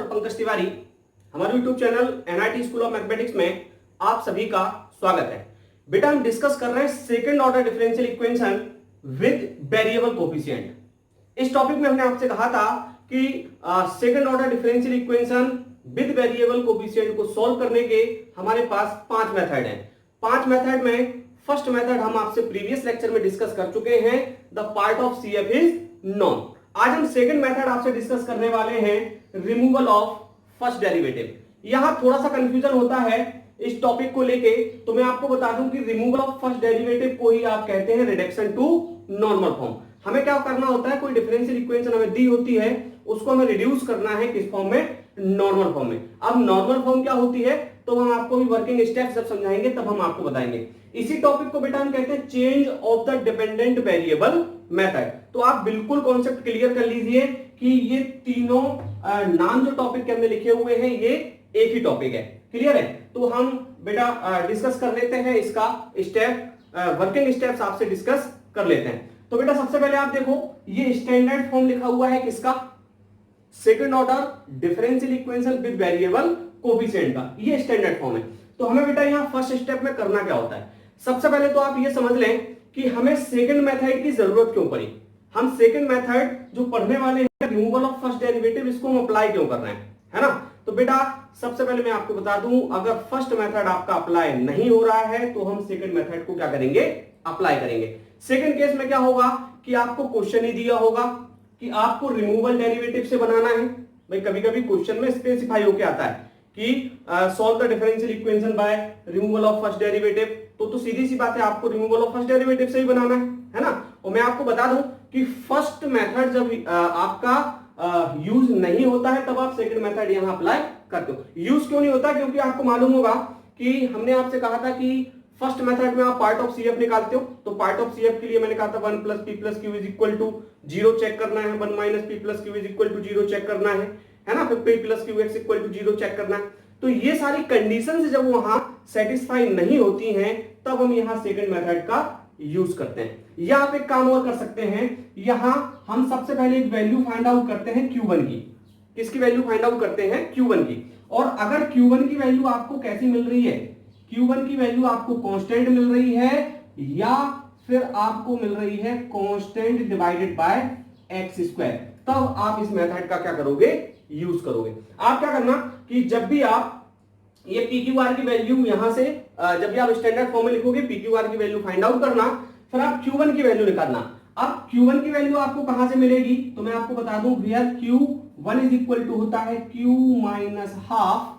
Doctor Pankaj Tiwari. हमारे YouTube channel NIT school of mathematics में आप सभी का स्वागत है। बेटा हम डिस्कस कर रहे हैं second order differential equation with variable coefficient. इस टॉपिक में हमने आपसे कहा था कि second order differential equation with variable coefficient को सॉल्व करने के हमारे पास 5 मेथड हैं। 5 मेथड में फर्स्ट मेथड हम आपसे प्रीवियस लेक्चर में डिस्कस कर चुके हैं, the part of CF is non. आज हम सेकंड मेथड आपसे डिस्कस करने वाले हैं, रिमूवल ऑफ फर्स्ट डेरिवेटिव। यहां थोड़ा सा कंफ्यूजन होता है इस टॉपिक को लेके, तो मैं आपको बता दूं कि रिमूवल ऑफ फर्स्ट डेरिवेटिव को ही आप कहते हैं रिडक्शन टू नॉर्मल फॉर्म। हमें क्या करना होता है, कोई डिफरेंशियल इक्वेशन हमें दी होती है, उसको हमें रिड्यूस करना है किस फॉर्म में, नॉर्मल फॉर्म में। अब नॉर्मल फॉर्म क्या होती है तो हम आपको भी वर्किंग स्टेप्स जब समझाएंगे तब हम आपको बताएंगे। इसी टॉपिक को बेटा हम कहते हैं change of the dependent variable method. तो आप बिल्कुल कॉन्सेप्ट क्लियर कर लीजिए कि ये तीनों नाम जो टॉपिक के अंदर लिखे हुए हैं ये एक ही टॉपिक है। क्लियर है? तो हम बेटा डिस्कस कर लेते हैं इसका स्टेप, वर्किंग स्टेप्स आपसे डिस्कस कर लेते हैं। तो बेटा सबसे पहले आप देखो, ये स्टैंडर्ड फॉर्म लिखा हुआ है किसका, second order differential equation with variable coefficient का, ये स्टैंडर्ड फॉर्म है। तो हमें बेटा यहां फर्स्ट स्टेप में करना क्या होता है, सबसे पहले तो आप ये समझ लें कि हमें सेकंड मेथड की जरूरत क्यों पड़ी। हम सेकंड मेथड जो पढ़ने वाले हैं, रिमूवल ऑफ फर्स्ट डेरिवेटिव, इसको हम अप्लाई क्यों कर रहे हैं, है ना। तो बेटा सबसे पहले मैं आपको बता दूं, अगर फर्स्ट मेथड आपका अप्लाई नहीं हो रहा है तो हम सेकंड मेथड को क्या करेंगे, अप्लाई करेंगे। सेकंड केस में क्या होगा कि आपको क्वेश्चन ही दिया होगा कि आपको रिमूवल डेरिवेटिव से बनाना है। भाई कभी कभी क्वेश्चन में स्पेसिफाई होके आता है कि solve the differential equation by removal of first derivative, तो सीधी सी बात है आपको रिमूवल ऑफ फर्स्ट डेरिवेटिव से ही बनाना है ना। और मैं आपको बता दूं कि फर्स्ट मेथड जब आपका यूज नहीं होता है तब आप सेकंड मेथड यहां अप्लाई करते हो। यूज क्यों नहीं होता, क्योंकि आपको मालूम होगा कि हमने आपसे कहा था कि फर्स्ट मेथड में आप पार्ट ऑफ सीएफ निकालते हो, तो पार्ट ऑफ सीएफ के लिए मैंने कहा था 1 plus P plus Q is equal to 0 check करना है, 1 minus P plus Q is equal to 0 check करना है ना, फिर P plus Q X equal to 0 check करना है। तो ये सारी कंडीशंस जब वहां सेटिस्फाई नहीं होती हैं तब हम यहां सेकंड मेथड का यूज करते हैं। या आप एक काम और कर सकते हैं, यहां हम सबसे पहले एक वैल्यू फाइंड आउट करते हैं Q1 की। किसकी वैल्यू फाइंड आउट करते हैं, Q1 की। और अगर Q1 की वैल्यू आपको कैसी मिल रही है, Q1 की वैल्यू आपको कांस्टेंट मिल रही है या फिर आपको मिल रही है constant divided by X square, तब आप इस मेथड का क्या करोगे, यूज करोगे। आप क्या करना कि जब भी आप ये पी क्यू आर की वैल्यू यहां से जब भी आप स्टैंडर्ड फॉर्म में लिखोगे पी क्यू आर की वैल्यू फाइंड आउट करना, फिर आप Q1 की वैल्यू निकालना। अब Q1 की वैल्यू आपको कहां से मिलेगी, तो मैं आपको बता दूं where Q1 is equal to होता है Q minus half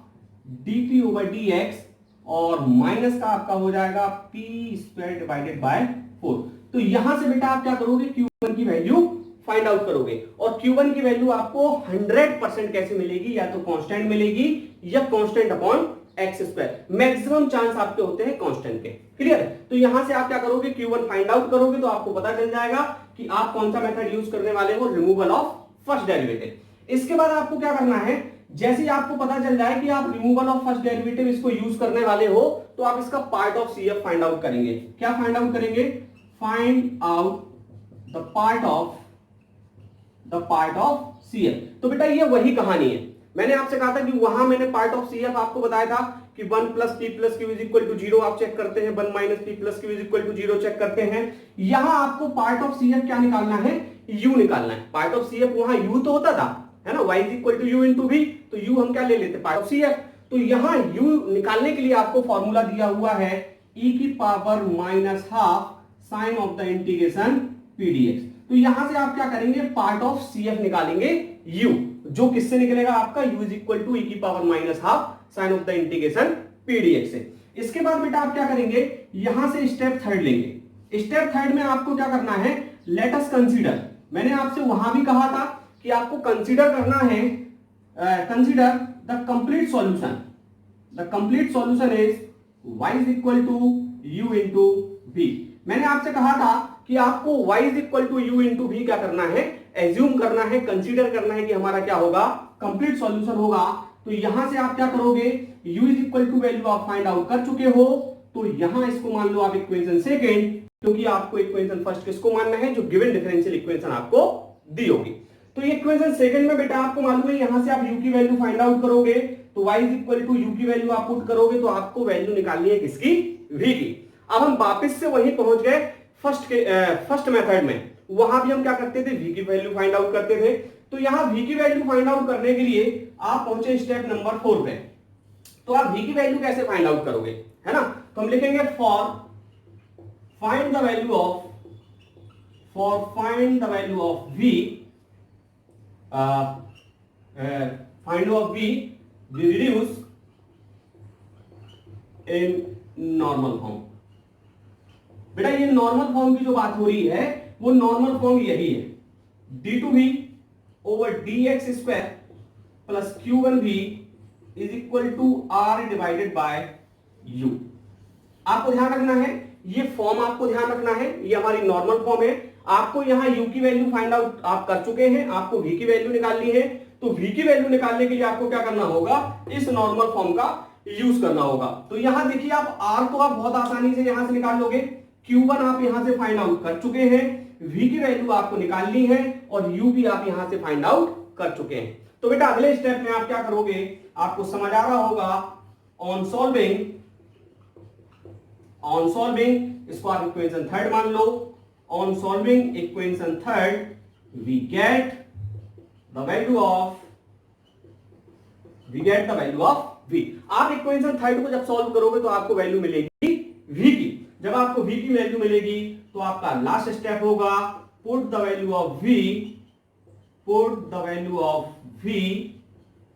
dt over dx और माइनस का आपका हो जाएगा p स्क्वायर डिवाइडेड बाय 4। तो यहां से बेटा आप क्या करोगे, Q1 की वैल्यू फाइंड आउट करोगे। और Q1 की वैल्यू आपको 100% कैसे मिलेगी, या तो कांस्टेंट मिलेगी या constant upon X square. Maximum chance आपके होते हैं कांस्टेंट के। क्लियर? तो यहां से आप क्या करोगे, Q1 फाइंड आउट करोगे तो आपको पता चल जाएगा कि आप कौन सा मेथड यूज करने वाले हो, रिमूवल ऑफ फर्स्ट डेरिवेटिव। इसके बाद आपको क्या करना है, जैसे ही आपको पता चल जाए कि आप रिमूवल ऑफ फर्स्ट डेरिवेटिव इसको यूज करने वाले हो, तो आप इसका part of CF find out करेंगे। क्या फाइंड आउट करेंगे, find out the part of CF. तो बेटा ये वही कहानी है, मैंने आपसे कहा था कि वहां मैंने पार्ट ऑफ सीएफ आपको बताया था कि 1 plus P plus Q is equal to 0 आप चेक करते हैं, 1 minus P plus Q is equal to 0 check करते हैं। यहां आपको पार्ट ऑफ सीएफ क्या निकालना है, यू निकालना है। पार्ट ऑफ सीएफ वहां यू तो होता था, है ना, y is equal to U into v, तो यू हम क्या ले लेते, पार्ट ऑफ सीएफ। तो यहां यू निकालने के लिए आपको फॉर्मूला दिया हुआ है e की power minus half sine of the integration pdx। तो यहां से आप क्या करेंगे, पार्ट ऑफ सीएफ निकालेंगे u, जो किससे निकलेगा आपका u is equal to e की power minus half sine of the integration pdx से। इसके बाद बेटा आप क्या करेंगे, यहां से स्टेप थर्ड लेंगे। स्टेप थर्ड में आपको क्या करना है, लेट अस कंसीडर। मैंने आपसे वहां भी कहा था कि आपको कंसीडर करना है, consider the complete solution. The complete solution is y is equal to u into v। मैंने आपसे कहा था कि आपको y is equal to u into v क्या करना है, एज्यूम करना है, कंसीडर करना है कि हमारा क्या होगा, कंप्लीट सॉल्यूशन होगा। तो यहां से आप क्या करोगे, u is equal to value आप फाइंड आउट कर चुके हो, तो यहां इसको मान लो आप इक्वेशन सेकंड, क्योंकि आपको इक्वेशन फर्स्ट किसको मानना है, जो गिवन डिफरेंशियल इक्वेशन आपको दी होगी। तो ये इक्वेशन सेकंड में बेटा आपको मालूम है यहां से आप u की वैल्यू फाइंड आउट करोगे तो y is equal to u की वैल्यू आप पुट करोगे तो आपको वैल्यू निकालनी है किसकी, v की। अब हम वापस से वहीं पहुंच गए फर्स्ट मेथड में, वहां भी हम क्या करते थे, v की वैल्यू फाइंड आउट करते थे। तो यहां v की वैल्यू फाइंड आउट करने के लिए आप पहुंचे स्टेप नंबर 4 पे। तो आप v की वैल्यू कैसे फाइंड आउट करोगे, है ना। तो हम लिखेंगे for find the value of v, find of v we reduce in normal form. बेटा ये नॉर्मल फॉर्म की जो बात हो रही है वो नॉर्मल फॉर्म यही है, d2v over dx square plus q1v is equal to r divided by u। आपको ध्यान रखना है ये फॉर्म, आपको ध्यान रखना है ये हमारी नॉर्मल फॉर्म है। आपको यहां u की वैल्यू फाइंड आउट आप कर चुके हैं, आपको v की वैल्यू निकालनी है। तो v की वैल्यू निकालने के लिए आपको क्या करना होगा, इस नॉर्मल फॉर्म का यूज करना होगा। तो यहां देखिए आप r को आप बहुत आसानी से यहां से निकाल लोगे, q1 आप यहां से फाइंड आउट कर चुके हैं, v की वैल्यू आपको निकालनी है और u भी आप यहां से फाइंड आउट कर चुके हैं। तो बेटा अगले स्टेप में आप क्या करोगे, आपको समझ आ रहा होगा, ऑन सॉल्विंग इसको आप इक्वेशन थर्ड मान लो। On solving equation third we get the value of v। आप इक्वेशन थर्ड को जब सॉल्व करोगे तो आपको वैल्यू मिलेगी v की। जब आपको v की वैल्यू मिलेगी तो आपका लास्ट स्टेप होगा put the value of v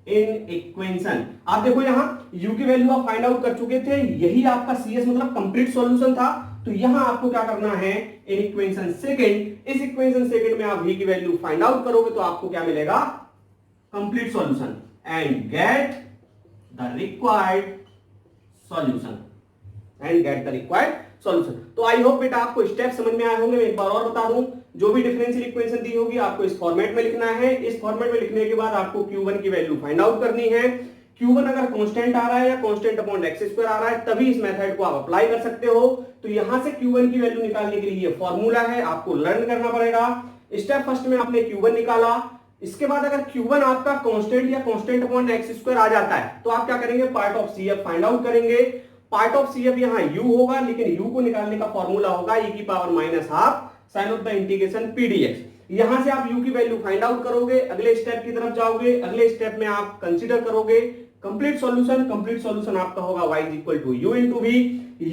in equation. आप देखो यहां u की वैल्यू आप फाइंड आउट कर चुके थे, यही आपका CS मतलब कंप्लीट सॉल्यूशन था। तो यहां आपको क्या करना है, इन इक्वेशन सेकंड, इस इक्वेशन सेकंड में आप v की वैल्यू फाइंड आउट करोगे तो आपको क्या मिलेगा, complete solution and get the required solution. तो आई होप बेटा आपको स्टेप समझ में आए होंगे। मैं एक बार और बता दूं, जो भी डिफरेंशियल इक्वेशन दी होगी आपको इस फॉर्मेट में लिखना है। इस फॉर्मेट में लिखने के बाद आपको Q1 की वैल्यू फाइंड आउट करनी है। Q1 अगर कांस्टेंट आ रहा है या कांस्टेंट अपॉन x स्क्वायर आ रहा है तभी इस मेथड को आप अप्लाई कर सकते हो। तो यहां से Q1 की वैल्यू निकालने के लिए ये फॉर्मूला है, आपको लर्न करना पड़ेगा। स्टेप फर्स्ट में आपने Q1 निकाला, इसके बाद अगर Q1 आपका कांस्टेंट या कांस्टेंट अपॉन x स्क्वायर आ जाता है तो आप क्या करेंगे, part of CF find out करेंगे। पार्ट ऑफ CF यहां u होगा, लेकिन u को निकालने का फॉर्मूला होगा e की power minus half sine of the integration p dx। यहां से आप u की वैल्यू फाइंड आउट करोगे, अगले स्टेप की तरफ जाओगे। अगले स्टेप में आप कंसीडर करोगे कंप्लीट सॉल्यूशन। कंप्लीट सॉल्यूशन आपका होगा y is equal to u into v।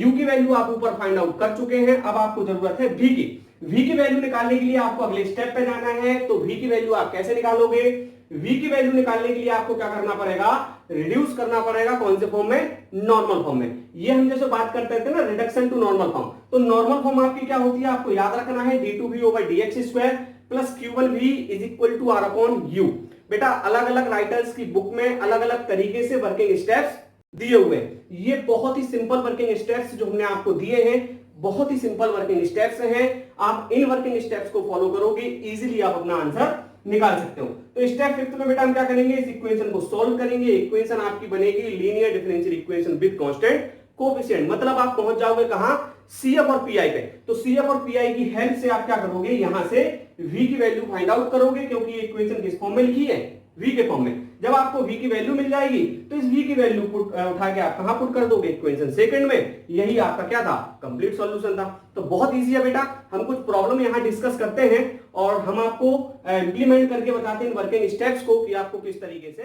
u की वैल्यू आप ऊपर फाइंड आउट कर चुके हैं, अब आपको जरूरत है v की। v की वैल्यू निकालने के लिए आपको अगले स्टेप पे जाना है। तो v की वैल्यू आप कैसे निकालोगे, v की वैल्यू निकालने के लिए आपको क्या करना पड़ेगा, रिड्यूस करना पड़ेगा। कौन से फॉर्म में, नॉर्मल फॉर्म में। ये हम जैसे बात करते थे ना रिडक्शन टू नॉर्मल फॉर्म, तो नॉर्मल फॉर्म आपकी क्या होती है, आपको याद रखना है d2v over dx square plus q1v is equal to r upon u। बेटा अलग अलग राइटर्स की बुक में अलग अलग तरीके से वर्किंग स्टेप्स दिए हुए हैं। ये बहुत ही सिंपल वर्किंग स्टेप्स जो हमने आपको दिए हैं, बहुत ही सिंपल वर्किंग स्टेप्स हैं। आप इन वर्किंग स्टेप्स को फॉलो करोगे, इजीली आप अपना आंसर निकाल सकते हो। तो स्टेप फिफ्थ में बेटा हम क्या करेंगे, इस इक्वेशन को सॉल्व करेंगे। इक्वेशन आपकी बनेगी linear differential equation with constant coefficient. मतलब आप पहुंच जाओगे कहां, CF और PI पे। तो CF और PI की हेल्प से आप क्या करोगे, यहां से v की वैल्यू फाइंड आउट करोगे, क्योंकि ये इक्वेशन किस फॉर्म में लिखी है, v के फॉर्म में। जब आपको v की वैल्यू मिल जाएगी तो इस v की वैल्यू उठा के आप कहां पुट कर दोगे, इक्वेशन सेकंड में। यही आपका क्या था, कंप्लीट सॉल्यूशन था। तो बहुत इजी है बेटा। हम कुछ प्रॉब्लम यहां डिस्कस करते हैं और हम आपको इंप्लीमेंट करके बताते हैं वर्किंग स्टेप्स को कि आपको किस तरीके से।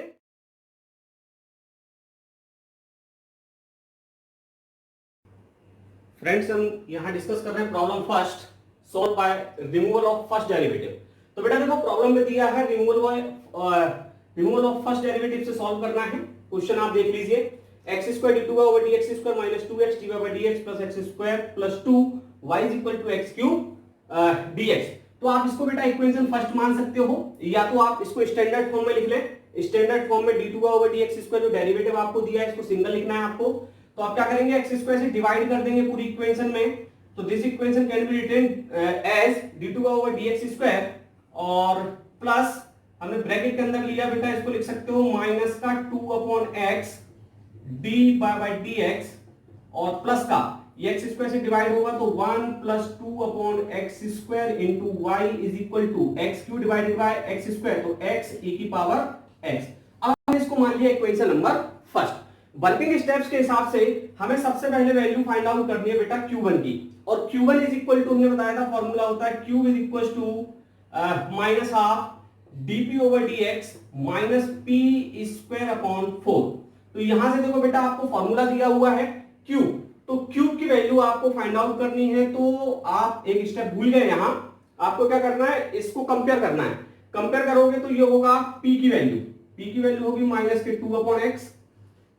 फ्रेंड्स हम यहां डिस्कस कर रहे हैं problem first, solve by removal of first derivative. तो बेटा देखो प्रॉब्लम में दिया है रिमूवल ऑफ फर्स्ट डेरिवेटिव से सॉल्व करना है। क्वेश्चन आप देख लीजिए, x square d2 over dx square minus 2x dy by dx plus x square plus 2 y is equal to x cube dx। तो आप इसको बेटा इक्वेशन फर्स्ट मान सकते हो, या तो आप इसको स्टैंडर्ड फॉर्म में लिख लें। स्टैंडर्ड फॉर्म में d2 ओवर dx स्क्वायर जो डेरिवेटिव आपको दिया है इसको सिंगल लिखना है आपको। तो आप क्या करेंगे, x स्क्वायर से डिवाइड कर देंगे पूरी इक्वेशन में। तो this equation can be written as d2 over dx square और प्लस हमने ब्रैकेट के अंदर लिया बेटा, इसको लिख सकते हो माइनस का 2 upon x d by dx और प्लस का ये एक्स स्क्वायर से डिवाइड होगा तो 1 plus 2 upon X square into Y is equal to X cube divided by X square, तो एक्स e की पावर एक्स। अब हमने इसको मान लिया equation number first. Working steps के हिसाब से हमें सबसे पहले वैल्यू फाइंड आउट करनी है बेटा Q1 की, और Q1 इज इक्वल टू हमने बताया था फॉर्मूला होता है Q is equal to minus half dp over dx minus p square upon 4। तो यहां से देखो बेटा आपको फॉर्मूला दिया हुआ है Q, तो Q की वैल्यू आपको फाइंड आउट करनी है। तो आप एक स्टेप भूल गए, यहां आपको क्या करना है, इसको कंपेयर करना है। कंपेयर करोगे तो ये होगा P की वैल्यू होगी माइनस के 2 अपॉन एक्स,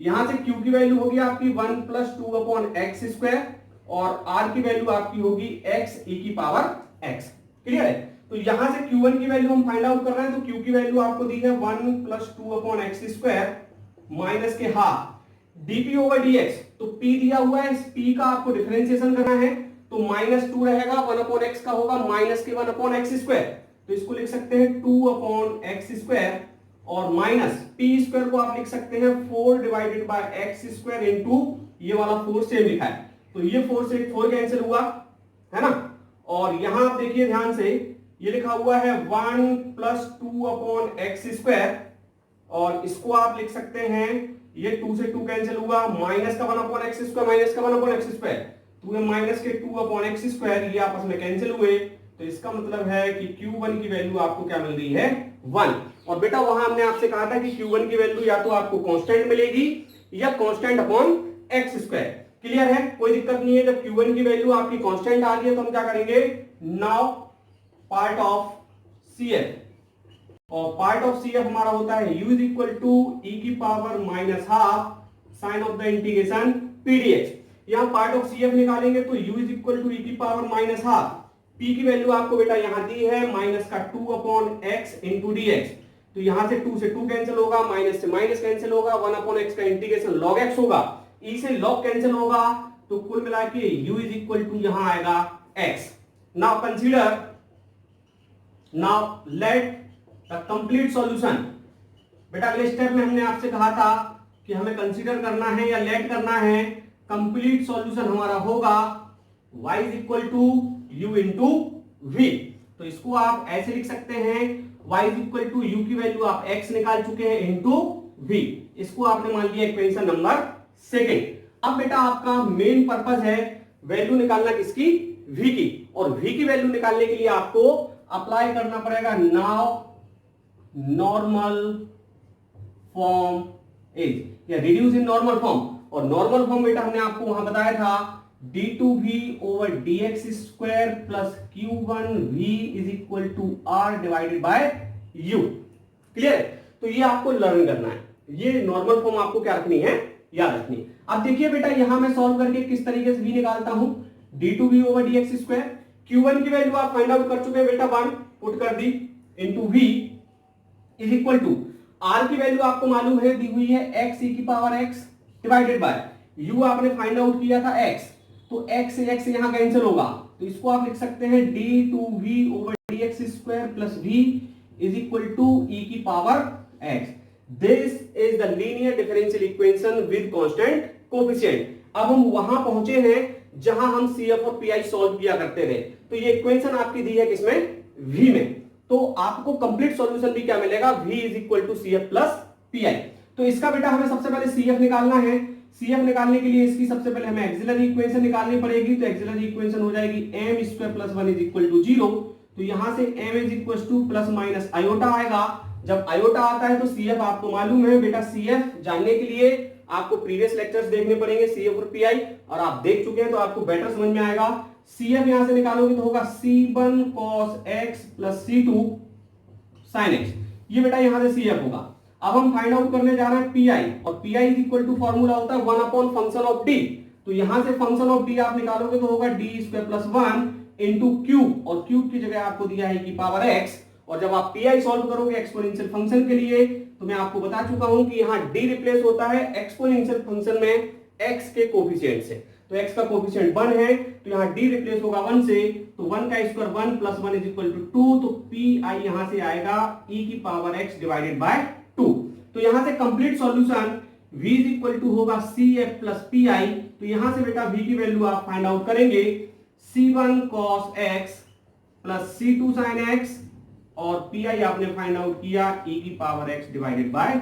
यहां से Q की वैल्यू होगी आपकी 1 प्लस 2 अपॉन एक्स स्क्वायर, और R की वैल्यू आपकी होगी x e की पावर x। क्लियर है? तो यहां से Q1 की वैल्यू हम फाइंड आउट कर रहे हैं, तो Q की वैल्यू आपको दी है 1 plus 2 upon X square minus के हाफ dp ओवर dx, तो P दिया हुआ है, इस P का आपको डिफरेंशिएशन करना है, तो माइनस 2 रहेगा, 1 अपॉन एक्स का होगा माइनस के 1 अपॉन एक्स स्क्वायर, तो इसको लिख सकते हैं 2 अपॉन एक्स स्क्वायर, और माइनस P स्क्वायर को आप लिख सकते हैं 4 divided by X square into ये वाला 4 सेम लिखा है, तो ये 4 से 4 कैंसिल हुआ है ना। और यहां आप देखिए ध्यान से, ये लिखा हुआ है 1 प्लस 2 अपॉन एक्स स्क्वायर, और इसको आप लिख सकते हैं, ये 2 से 2 कैंसिल हुआ, माइनस का 1 अपॉन एक्स स्क्वायर, माइनस का 1 अपॉन एक्स स्क्वायर, तो ये माइनस के 2 अपॉन एक्स स्क्वायर, ये आपस में कैंसिल हुए, तो इसका मतलब है कि Q1 की वैल्यू आपको क्या मिल रही है 1। और बेटा वहां हमने आपसे कहा था कि Q1 की वैल्यू या तो आपको कांस्टेंट मिलेगी या constant upon X square. Clear है? कोई दिक्कत नहीं है। जब Q1 की वैल्यू आपकी कांस्टेंट आ रही है तो हम क्या करेंगे, नाउ पार्ट ऑफ CF, और पार्ट ऑफ CF हमारा होता है u is equal to e की power minus half sine of the integration pdx। यहां पार्ट ऑफ CF निकालेंगे तो u is equal to e की पावर माइनस हाफ, p की वैल्यू आपको बेटा यहां दी है माइनस का 2 अपॉन x इंटू dx, तो यहां से 2 से 2 कैंसिल होगा, माइनस से माइनस कैंसिल होगा, 1 अपॉन x का इंटीग्रेशन log x होगा, e से log कैंसिल होगा, तो कुल मिला के u इज इक्वल टू यहां आएगा x। Now consider, now let the complete solution. बेटा अगले स्टेप में हमने आपसे कहा था कि हमें कंसीडर करना है या लेट करना है, कंप्लीट सॉल्यूशन हमारा होगा y is equal to u into v। तो इसको आप ऐसे लिख सकते हैं, y is equal to u की वैल्यू आप x निकाल चुके हैं इंटू v, इसको आपने मान लिया इक्वेशन नंबर सेकेंड। अब बेटा आपका मेन पर्पस है वैल्यू निकालना किसकी, v की, और v की वैल्यू निकालने के लिए आपको अप्लाई करना पड़ेगा नाउ नॉर्मल फॉर्म इज, या रिड्यूस इन नॉर्मल फॉर्म। और नॉर्मल फॉर्म बेटा हमने आपको वहां बताया था d2v over dx square plus q1v is equal to r divided by u। Clear है? तो ये आपको लर्न करना है, ये नॉर्मल फॉर्म आपको क्या रखनी है, याद रखनी है। अब देखिए बेटा यहां मैं सॉल्व करके किस तरीके से v निकालता हूं, d2v over dx square, q1 की वैल्यू आप फाइंड आउट कर चुके हैं बेटा 1 पुट कर दी, into v is equal to r की वैल्यू आपको मालूम है दी हुई है x e की power x divided by u आपने फाइंड आउट किया था x, तो x से x यहां कैंसिल होगा, तो इसको आप लिख सकते हैं d2v over dx square plus v is equal to e की power x। This is the linear differential equation with constant coefficient. अब हम वहां पहुंचे हैं जहां हम CF और PI सॉल्व किया करते थे, तो ये इक्वेशन आपकी दी है किसमें, v में, तो आपको कंप्लीट सॉल्यूशन भी क्या मिलेगा, v is equal to CF plus PI। तो इसका बेटा हमें सबसे पहले CF निकालना है। CF निकालने के लिए इसकी सबसे पहले हमें एक्सिलरी इक्वेशन निकालनी पड़ेगी, तो एक्सिलरी इक्वेशन हो जाएगी m square plus 1 is equal to 0। तो यहां से m is equal to plus minus iota आएगा, जब आयोटा आता है तो CF आपको मालूम है बेटा, CF जानने के लिए आपको प्रीवियस लेक्चर्स देखने पड़ेंगे CF और PI, और आप देख चुके हैं तो आपको बेटर समझ में आएगा। CF यहां से निकालोगे तो होगा C1 cos x plus C2 sin x, ये बेटा यहां से CF होगा। अब हम फाइंड आउट करने जा रहे हैं PI, और PI is equal to formula होता है 1 अपॉन फंक्शन ऑफ d, तो यहां से फंक्शन ऑफ d आप निकालोगे तो होगा d square plus 1 into cube, और क्यूब की जगह आपको दिया है की पावर x, और जब आप PI सॉल्व करोगे एक्सपोनेंशियल फंक्शन के लिए, तो मैं आपको बता चुका हूं कि यहां d रिप्लेस होता है एक्सपोनेंशियल फंक्शन में x के कोफिशिएंट से, तो x का कोफिशिएंट 1 है, तो यहां d रिप्लेस होगा 1 से, तो 1 का square 1 plus 1 is equal to 2, तो PI यहां से आएगा e की पावर x डिवाइडेड बाय 2। तो यहां से complete solution v is equal to होगा CF प्लस PI। तो यहां से बेटा v की वैल्यू आप फाइंड आउट करेंगे C1 cos x plus C2 sin x और PI आपने फाइंड आउट किया e की पावर x डिवाइडेड बाय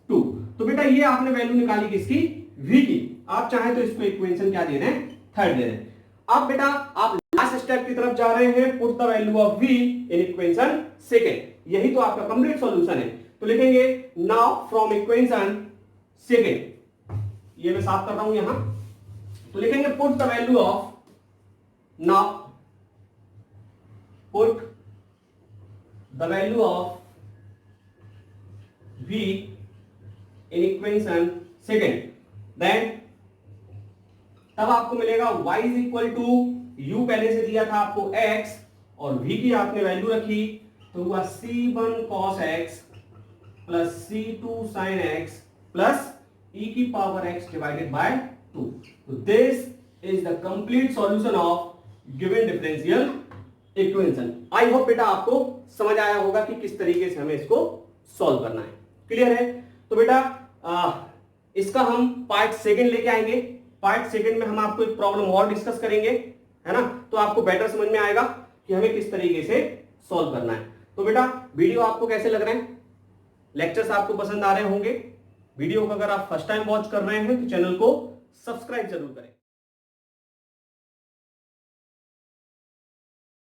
2। तो बेटा ये आपने वैल्यू निकाली किसकी, v की। आप चाहे तो इसको इक्वेशन क्या दे रहे हैं, थर्ड दे रहे हैं। अब बेटा आप लास्ट स्टेप की तरफ जा रहे हैं, put the value of v in equation second. यही तो आपका कंप्लीट सॉल्यूशन है। तो लिखेंगे नाउ फ्रॉम इक्वेशन सेकंड, ये मैं साफ कर रहा हूं यहां। तो लिखेंगे put the value of, now put the value of v in equation second, then तब आपको मिलेगा y is equal to, u पहले से दिया था आपको x और v की आपने वैल्यू रखी तो हुआ C1 cos x plus C2 sin x plus e की पावर x डिवाइडेड बाय 2। तो this is the complete solution of given differential equation. I hope बेटा आपको समझ आया होगा कि किस तरीके से हमें इसको सॉल्व करना है। क्लियर है? तो बेटा इसका हम पार्ट सेकंड लेके आएंगे। पार्ट सेकंड में हम आपको एक प्रॉब्लम और डिस्कस करेंगे, है ना, तो आपको बेटर समझ में आएगा कि हमें किस तरीके से सॉल्व करना है। तो बेटा वीडियो आपको कैसे लग रहे हैं, लेक्चर्स आपको पसंद आ रहे होंगे। वीडियो को अगर आप फर्स्ट टाइम वॉच कर रहे हैं तो चैनल को सब्सक्राइब जरूर करें।